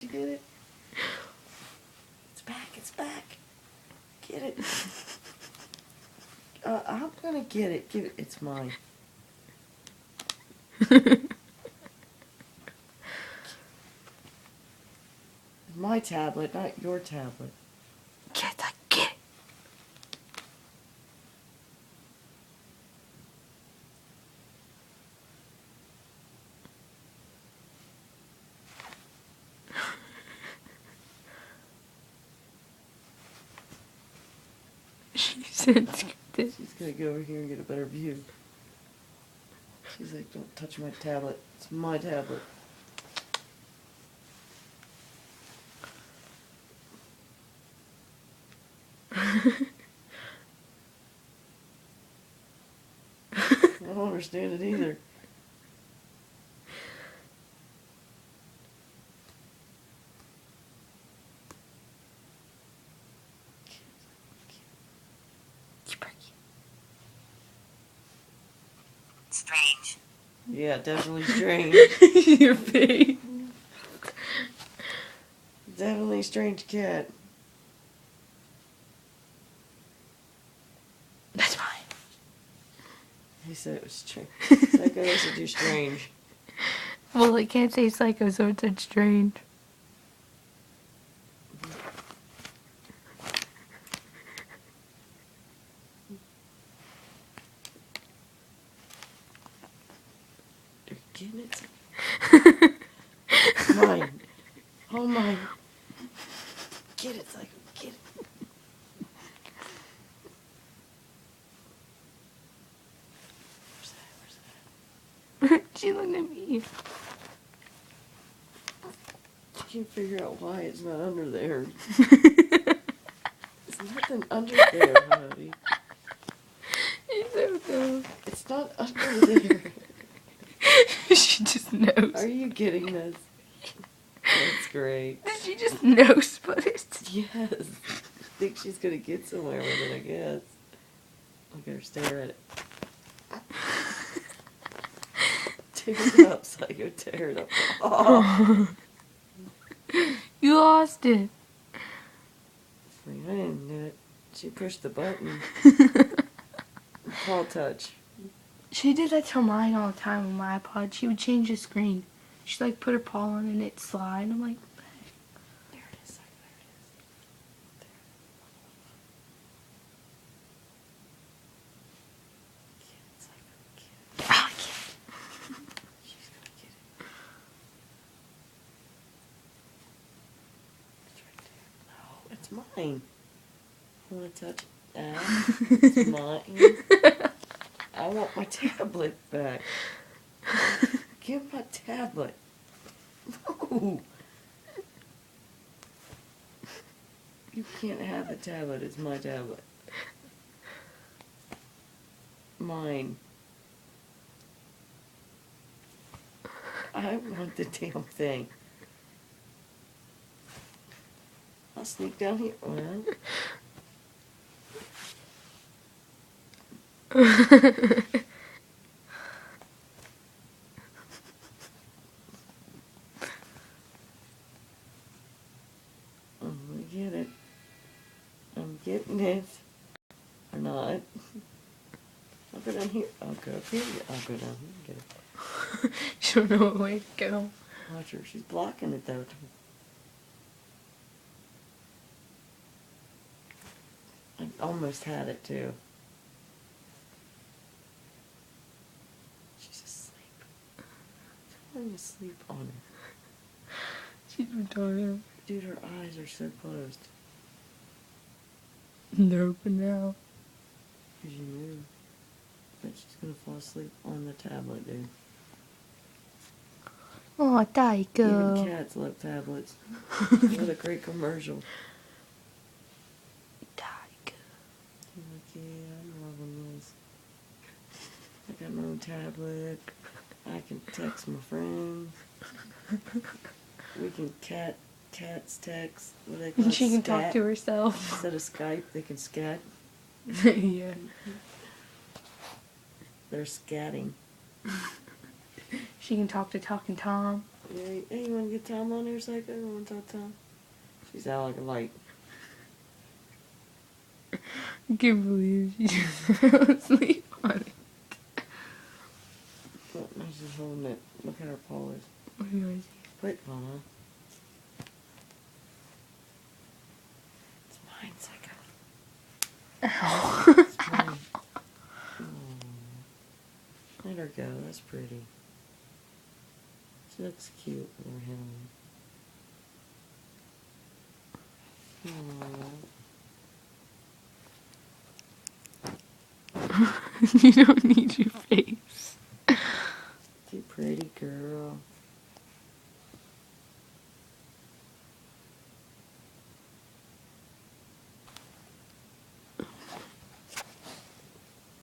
Did you get it? It's back, it's back. Get it. I'm gonna get it. Give it. It's mine. My tablet, not your tablet. Get that, get it. She said, She's gonna go over here and get a better view. She's like, don't touch my tablet. It's my tablet. I don't understand it either. Strange. Yeah, definitely strange. Your face. Definitely a strange cat. That's mine. He said it was strange. Psycho said you're strange. Well, it can't say psycho, so it said strange. You're getting it. It's mine. Oh mine. Get it, Psycho. Get it. Where's that? She looked at me. I can't figure out why it's not under there. There's nothing under there, honey. She's so dumb. It's not under there. She just knows. Are you getting this? That's great. She just knows, but it's... Yes. I think she's gonna get somewhere with it, I guess. Look at her stare at it. Tear it up, Psycho. Tear it up. Oh. You lost it. I didn't do it. She pushed the button. Paw touch. She did that to mine all the time on my iPod. She would change the screen. She'd like put her paw on and it'd slide. I'm like, There it is, Psycho. There it is. There. Get it, Psycho. Get it. oh, I can't. She's gonna get it. It's right there. No, it's mine. You wanna touch it? It's mine. I want my tablet back. Give my tablet. No. You can't have the tablet. It's my tablet. Mine. I want the damn thing. I'll sneak down here. Well, I'm gonna get it. I'm getting it. Or not. I'll go down here. I'll go up here. I'll go down here and get it. She don't know what way to go. Watch her. She's blocking it though. I almost had it too. She's asleep. Falling asleep on her. She's retarded. Dude, her eyes are so closed. They're open now. Because you move. But she's gonna fall asleep on the tablet, dude. Oh, Taiko. Even cats love tablets. What a great commercial. Taiko. Like, yeah, I love them this. I got my own tablet. I can text my friends. We can cats text. What do they call And it? she can talk Scat. to herself. Instead of Skype, they can scat. Yeah. They're scatting. She can talk to Talking Tom. Yeah, hey, you want to get Tom on here a second? You want to talk to Tom? She's out like a light. I can't believe she just fell asleep on it. Look, she's holding it. Look at her paws. What do I see? Quick, Mama. It's mine, Psycho. Ow. It's mine. Aw. Let her go. That's pretty. She looks cute with her head on. Aww. You don't need your face.